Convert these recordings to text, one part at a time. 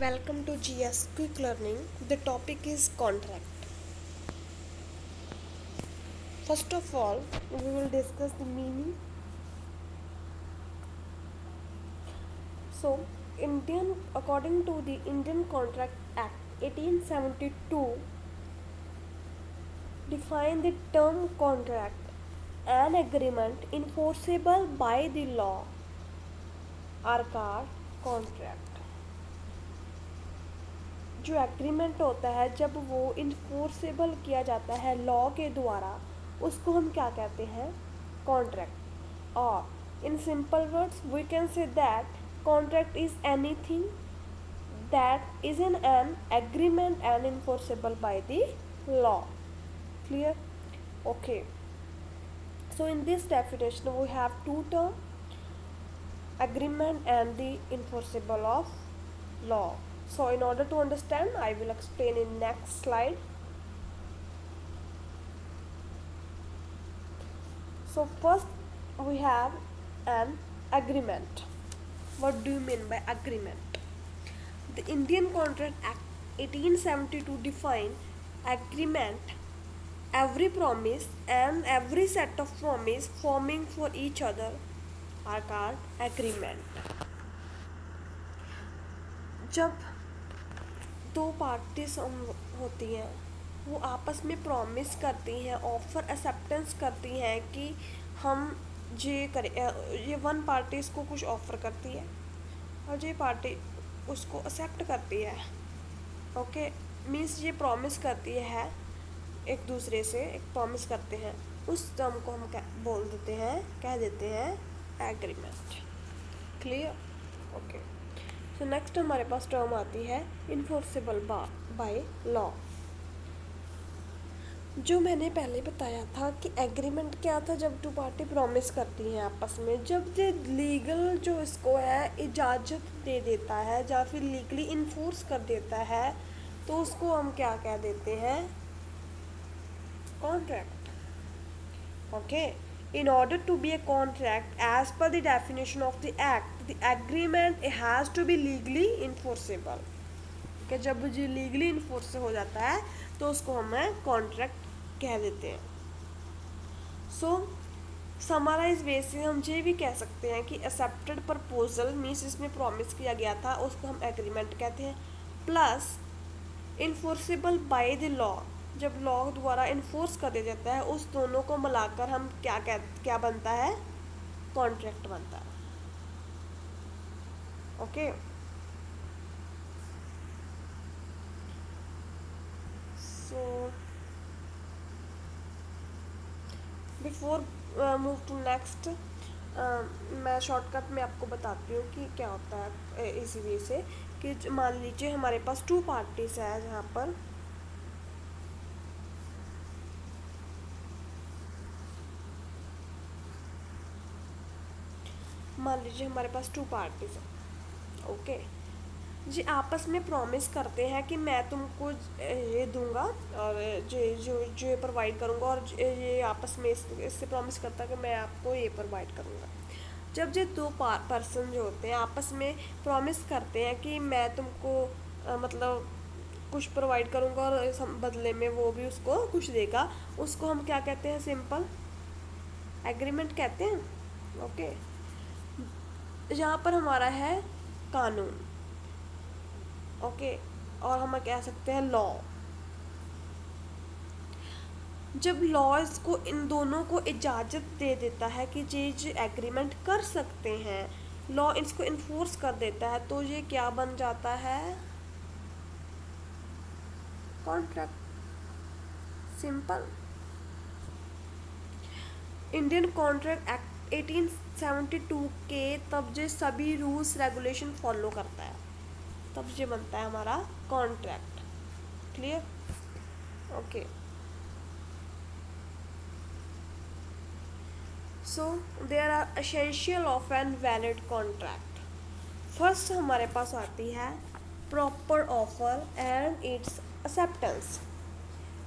Welcome to GS Quick Learning. The topic is contract. First of all, we will discuss the meaning. So, according to the Indian Contract Act 1872, define the term contract, an agreement enforceable by the law, are called contract. जो agreement होता है जब वो enforceable किया जाता है law के द्वारा, उसको हम क्या कहते हैं? कॉन्ट्रैक्ट. और in simple words we can say that contract is anything that is in an agreement and enforceable by the law. Clear? Okay. So in this definition we have two terms, agreement and the enforceable of law. So in order to understand, I will explain in next slide. So first we have an agreement. What do you mean by agreement? The Indian Contract Act 1872 define agreement every promise and every set of promise forming for each other are called agreement. जब दो parties होती हैं वो आपस में promise करती हैं, offer acceptance करती हैं कि हम ये करें, ये वन पार्टी इसको कुछ ऑफर करती है और ये पार्टी उसको एक्सेप्ट करती है. ओके, मीन्स ये प्रॉमिस करती है एक दूसरे से, एक प्रॉमिस करते हैं, उस टर्म को हम बोल देते हैं, कह देते हैं एग्रीमेंट. क्लियर? ओके. सो नेक्स्ट हमारे पास टर्म आती है इन्फोर्सेबल बाय लॉ. जो मैंने पहले बताया था कि एग्रीमेंट क्या था, जब टू पार्टी प्रॉमिस करती हैं आपस में, जब ये लीगल जो इसको है इजाज़त दे देता है या फिर लीगली इन्फोर्स कर देता है, तो उसको हम क्या कह देते हैं? Contract. Okay. In order to be a contract, as per the definition of the act, the agreement has to be legally enforceable. कि जब जो legally enforce हो जाता है तो उसको हमें contract कह देते हैं. So summarize way से हम ये भी कह सकते हैं कि accepted proposal means इसमें promise किया गया था, उसको हम agreement कहते हैं, plus enforceable by the law, जब लॉ द्वारा इन्फोर्स कर दिया जाता है, उस दोनों को मिलाकर हम क्या बनता है? कॉन्ट्रैक्ट बनता है. Okay. So before move to next, मैं शॉर्टकट में आपको बताती हूँ कि क्या होता है इसी वे से. कि मान लीजिए हमारे पास टू पार्टीज है, जहाँ पर मान लीजिए हमारे पास टू पार्टीज हैं. ओके जी, आपस में प्रॉमिस करते हैं कि मैं तुमको ये दूंगा और जो प्रोवाइड करूंगा, और ये आपस में इससे प्रॉमिस करता है कि मैं आपको ये प्रोवाइड करूंगा. जब ये दो पर्सन जो होते हैं आपस में प्रॉमिस करते हैं कि मैं तुमको मतलब कुछ प्रोवाइड करूंगा और बदले में वो भी उसको कुछ देगा, उसको हम क्या कहते हैं? सिंपल एग्रीमेंट कहते हैं. ओके. यहाँ पर हमारा है कानून. ओके. और हम कह सकते हैं लॉ. जब लॉ इसको इन दोनों को इजाज़त दे देता है कि ये एग्रीमेंट कर सकते हैं, लॉ इसको इन्फोर्स कर देता है, तो ये क्या बन जाता है? Contract. Simple. Indian contract act 1872 के तब जो सभी रूल्स रेगुलेशन फॉलो करता है, तब ये बनता है हमारा contract. Clear? Okay. So there are essential of an valid contract. First हमारे पास आती है proper offer and its acceptance.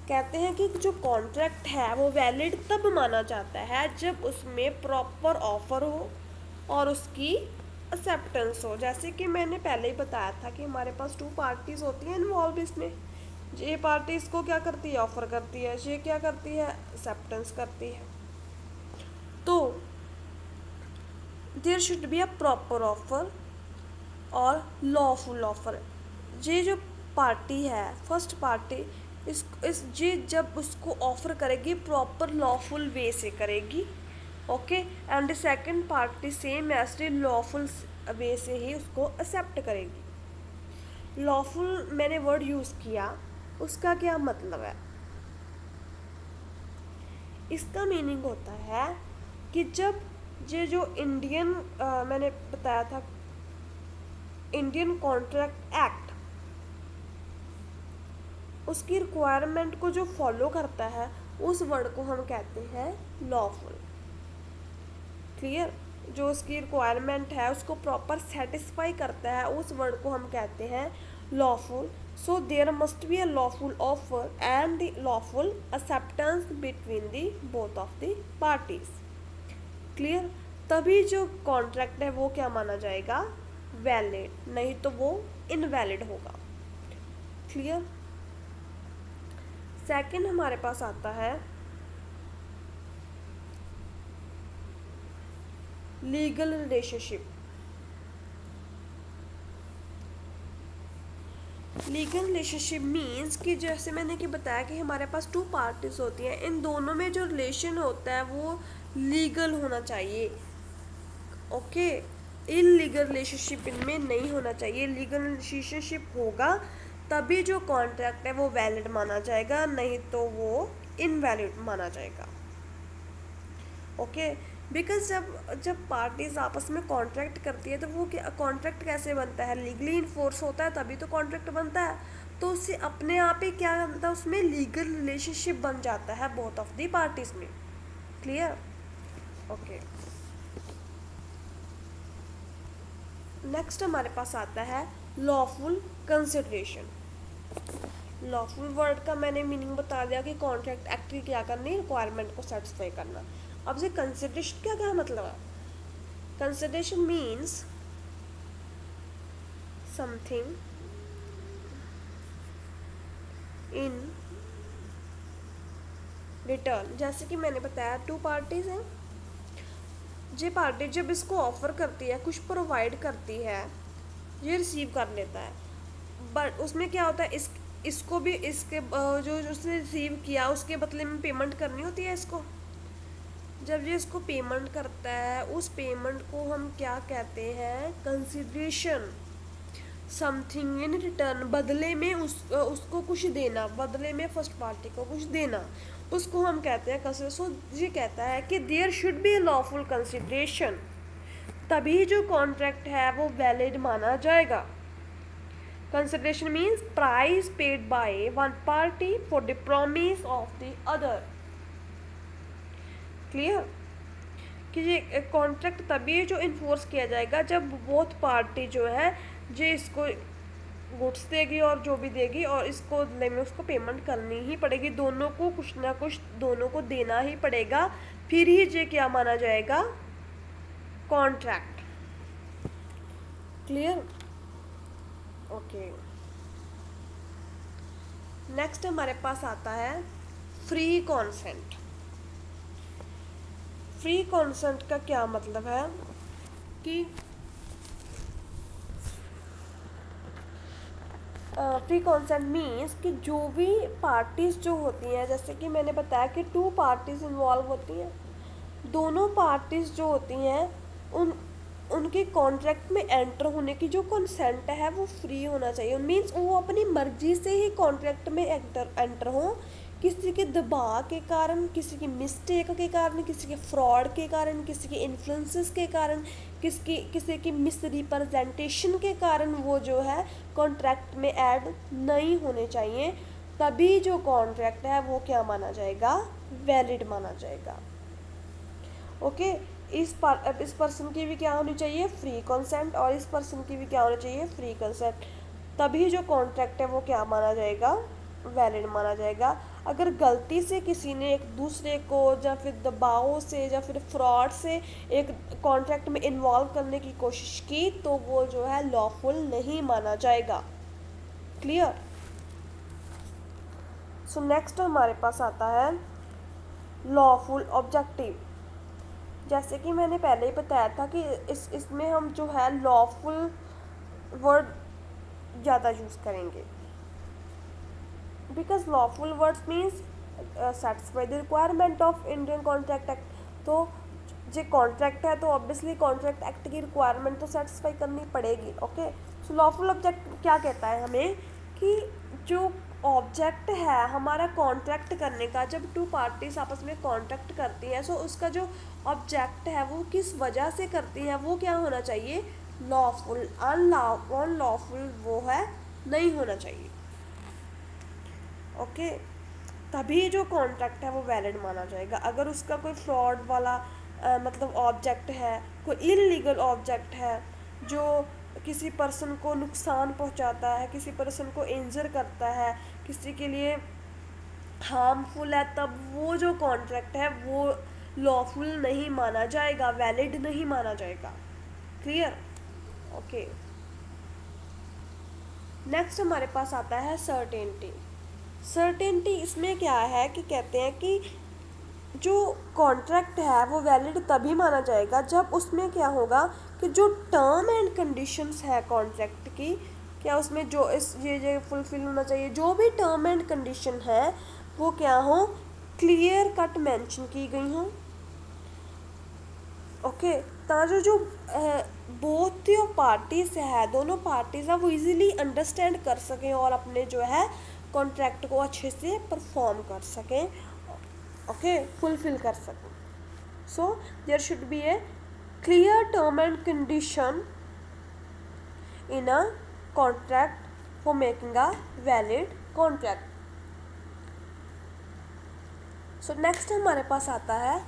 कहते हैं कि जो कॉन्ट्रैक्ट है वो वैलिड तब माना जाता है जब उसमें प्रॉपर ऑफर हो और उसकी एक्सेप्टेंस हो। जैसे कि मैंने पहले ही बताया था कि हमारे पास 2 पार्टीज होती हैं इन्वॉल्व इसमें। ये पार्टी इसको क्या करती है, ऑफर करती है, ये क्या करती है, एक्सेप्टेंस करती है। तो there should be a proper offer और लॉफुल ऑफर। ये जो पार्टी है, फर्स्ट पार्टी, इस ये जब उसको ऑफर करेगी प्रॉपर लॉफुल वे से करेगी, okay, and second party same ऐसे लॉफुल वे से ही उसको एक्सेप्ट करेगी। लॉफुल मैंने वर्ड यूज़ किया, उसका क्या मतलब है? इसका मीनिंग होता है कि जब ये जो इंडियन मैंने बताया था इंडियन कॉन्ट्रैक्ट एक्ट, उसकी रिक्वायरमेंट को जो फॉलो करता है उस वर्ड को हम कहते हैं लॉफुल। क्लियर? जो उसकी रिक्वायरमेंट है उसको प्रॉपर सेटिस्फाई करता है उस वर्ड को हम कहते हैं lawful. So there must be a lawful offer and the lawful acceptance between the both of the parties. Clear? तभी जो कॉन्ट्रैक्ट है वो क्या माना जाएगा, वैलिड, नहीं तो वो इनवैलिड होगा। क्लियर? सेकंड हमारे पास आता है legal relationship. Legal relationship means कि जैसे मैंने कि बताया कि हमारे पास 2 पार्टीज होती हैं, इन दोनों में जो रिलेशन होता है वो लीगल होना चाहिए, ओके। इलीगल रिलेशनशिप इनमें नहीं होना चाहिए। लीगल रिलेशनशिप होगा तभी जो कॉन्ट्रैक्ट है वो वैलिड माना जाएगा, नहीं तो वो इनवैलिड माना जाएगा, ओके। बिकॉज जब पार्टीज आपस में कॉन्ट्रैक्ट करती है तो वो क्या, कॉन्ट्रैक्ट कैसे बनता है, लीगली इन्फोर्स होता है तभी तो कॉन्ट्रैक्ट बनता है। तो उससे अपने आप ही क्या बनता है, उसमें लीगल रिलेशनशिप बन जाता है बोथ ऑफ दी पार्टीज में। क्लियर? ओके। नेक्स्ट हमारे पास आता है लॉफुल कंसिडरेशन। लॉफुल वर्ड का मैंने मीनिंग बता दिया कि कॉन्ट्रैक्ट एक्ट की क्या करनी, रिक्वायरमेंट को सेटिस्फाई करना। अब से कंसिडरेशन क्या क्या मतलब है? Consideration means something in return. जैसे कि मैंने बताया 2 पार्टीज हैं, ये पार्टी जब इसको ऑफर करती है, कुछ प्रोवाइड करती है, ये रिसीव कर लेता है, बट उसमें क्या होता है, इसको भी इसके जो उसने रिसीव किया उसके बदले में पेमेंट करनी होती है इसको। जब ये इसको पेमेंट करता है उस पेमेंट को हम क्या कहते हैं, कंसिडरेशन। समथिंग इन रिटर्न, बदले में उसको कुछ देना, बदले में फर्स्ट पार्टी को कुछ देना, उसको हम कहते हैं कंसिडरेशन। सो ये कहता है कि there should be lawful consideration, तभी जो कॉन्ट्रैक्ट है वो वैलिड माना जाएगा। Consideration means price paid by one party for the promise of the other. Clear? कि ये कॉन्ट्रैक्ट तभी जो इन्फोर्स किया जाएगा जब बोथ पार्टी जो है जो इसको गुड्स देगी और जो भी देगी और इसको बदले में उसको पेमेंट करनी ही पड़ेगी, दोनों को कुछ ना कुछ दोनों को देना ही पड़ेगा, फिर ही ये क्या माना जाएगा, कॉन्ट्रैक्ट। क्लियर? ओके। नेक्स्ट हमारे पास आता है फ्री कॉन्सेंट। फ्री कॉन्सेंट का क्या मतलब है कि फ्री कॉन्सेंट मीन्स कि जो भी पार्टीज जो होती हैं, जैसे कि मैंने बताया कि 2 पार्टीज इन्वॉल्व होती हैं, दोनों पार्टीज जो होती हैं उनके कॉन्ट्रैक्ट में एंटर होने की जो कंसेंट है वो फ्री होना चाहिए। मीन्स वो अपनी मर्जी से ही कॉन्ट्रैक्ट में एंटर हो, किसी के दबाव के कारण, किसी की मिस्टेक के कारण, किसी के फ्रॉड के कारण, किसी के इन्फ्लुएंसेस के कारण, किसी की मिस रिप्रेजेंटेशन के कारण वो जो है कॉन्ट्रैक्ट में ऐड नहीं होने चाहिए, तभी जो कॉन्ट्रैक्ट है वो क्या माना जाएगा, वैलिड माना जाएगा, ओके। इस पर्सन की भी क्या होनी चाहिए, फ्री कंसेंट, और इस पर्सन की भी क्या होनी चाहिए, फ्री कंसेंट, तभी जो कॉन्ट्रैक्ट है वो क्या माना जाएगा, वैलिड माना जाएगा। अगर गलती से किसी ने एक दूसरे को या फिर दबाव से या फिर फ्रॉड से एक कॉन्ट्रैक्ट में इन्वॉल्व करने की कोशिश की तो वो जो है लॉफुल नहीं माना जाएगा। क्लियर। सो नेक्स्ट हमारे पास आता है लॉफुल ऑब्जेक्टिव। जैसे कि मैंने पहले ही बताया था कि इसमें हम जो है लॉफुल वर्ड ज़्यादा यूज़ करेंगे, because lawful words means satisfy the requirement of Indian contract act. तो जो कॉन्ट्रैक्ट है तो ऑब्वियसली कॉन्ट्रैक्ट एक्ट की रिक्वायरमेंट तो सेटिस्फाई करनी पड़ेगी। ओके, सो लॉफुल ऑब्जेक्ट क्या कहता है हमें कि जो ऑब्जेक्ट है हमारा कॉन्ट्रैक्ट करने का, जब टू पार्टीज आपस में कॉन्ट्रैक्ट करती हैं, सो उसका जो ऑब्जेक्ट है वो किस वजह से करती हैं वो क्या होना चाहिए, लॉफुल। अनलॉफुल वो है नहीं होना चाहिए। ओके, तभी जो कॉन्ट्रैक्ट है वो वैलिड माना जाएगा। अगर उसका कोई फ्रॉड वाला मतलब ऑब्जेक्ट है, कोई इलीगल ऑब्जेक्ट है जो किसी पर्सन को नुकसान पहुंचाता है, किसी पर्सन को इंजर करता है, किसी के लिए हार्मफुल है, तब वो जो कॉन्ट्रैक्ट है वो लॉफुल नहीं माना जाएगा, वैलिड नहीं माना जाएगा। क्लियर। ओके, नेक्स्ट हमारे पास आता है सर्टेनिटी। सर्टेनिटी इसमें क्या है कि कहते हैं कि जो कॉन्ट्रैक्ट है वो वैलिड तभी माना जाएगा जब उसमें क्या होगा कि जो टर्म एंड कंडीशंस है कॉन्ट्रैक्ट की, क्या उसमें जो ये फुलफिल होना चाहिए, जो भी टर्म एंड कंडीशन है वो क्या हो, क्लियर कट मेंशन की गई हो। ओके, ताकि जो बोथ ऑफ पार्टीज है, दोनों पार्टीज है वो इजीली अंडरस्टैंड कर सकें और अपने जो है कॉन्ट्रैक्ट को अच्छे से परफॉर्म कर सकें। ओके, फुलफिल कर सकें। So there should be a clear term and condition in a contract for making a valid contract. So next हमारे पास आता है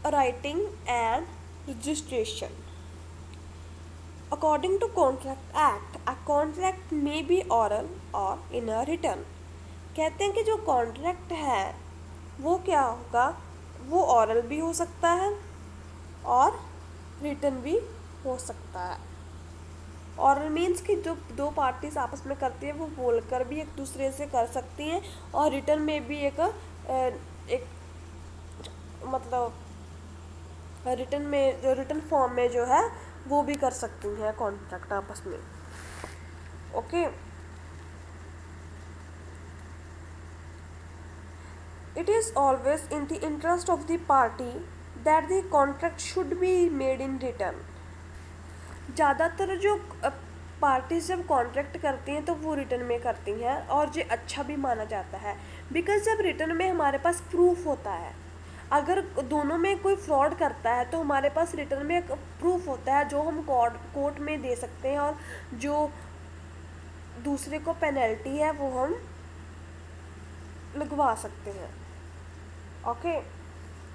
writing and registration. According to Contract Act, a contract may be oral or in a written। कहते हैं कि जो contract है वो क्या होगा, वो ऑरल भी हो सकता है और रिटन भी हो सकता है। ऑरल मीन्स कि जो दो पार्टीज आपस में करती है वो बोलकर भी एक दूसरे से कर सकती हैं, और रिटन में भी एक मतलब रिटन फॉर्म में जो है वो भी कर सकती हैं कॉन्ट्रैक्ट आपस में। Okay, it is always in the interest of the party that the contract should be made in return. ज़्यादातर जो पार्टीज जब कॉन्ट्रैक्ट करती हैं तो वो रिटर्न में करती हैं, और ये अच्छा भी माना जाता है, बिकॉज जब रिटर्न में हमारे पास प्रूफ होता है। अगर दोनों में कोई फ्रॉड करता है तो हमारे पास रिटर्न में एक प्रूफ होता है जो हम कोर्ट में दे सकते हैं, और जो दूसरे को पेनल्टी है वो हम लगवा सकते हैं। Okay,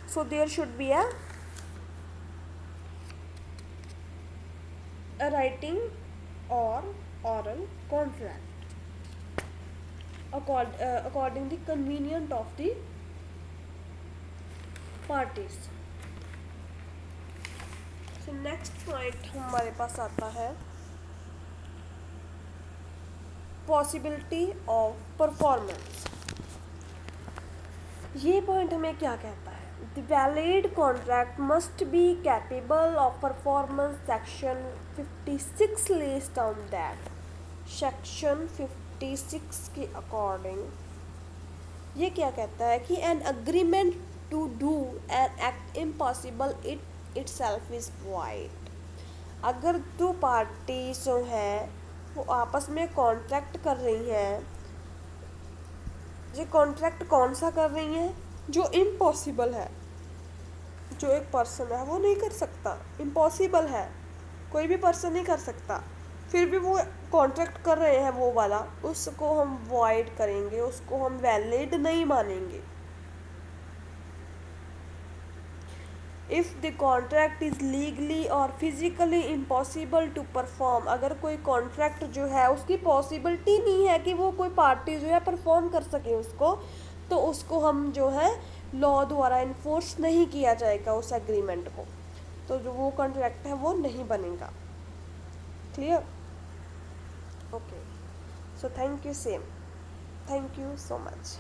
so there should be a writing और oral contract according the convenient of the parties। so next point हमारे पास आता है possibility of performance। ये पॉइंट हमें क्या कहता है, the valid contract must be capable of performance। section 56 lays down that section 56 के अकॉर्डिंग ये क्या कहता है कि an agreement to do an act impossible itself is void. अगर दो पार्टी जो हैं वो आपस में कॉन्ट्रैक्ट कर रही हैं, ये कॉन्ट्रैक्ट कौन सा कर रही हैं, जो इम्पॉसिबल है, जो एक पर्सन है वो नहीं कर सकता, इम्पॉसिबल है, कोई भी पर्सन नहीं कर सकता, फिर भी वो कॉन्ट्रैक्ट कर रहे हैं वो वाला, उसको हम वॉइड करेंगे, उसको हम वैलिड नहीं मानेंगे। If the contract is legally और फिजिकली इम्पॉसिबल टू परफॉर्म, अगर कोई कॉन्ट्रैक्ट जो है उसकी पॉसिबिलिटी नहीं है कि वो कोई पार्टी जो है परफॉर्म कर सके उसको, तो उसको हम जो है लॉ द्वारा इन्फोर्स नहीं किया जाएगा उस एग्रीमेंट को, तो जो वो कॉन्ट्रैक्ट है वो नहीं बनेगा। Clear? Okay, so thank you same, thank you so much.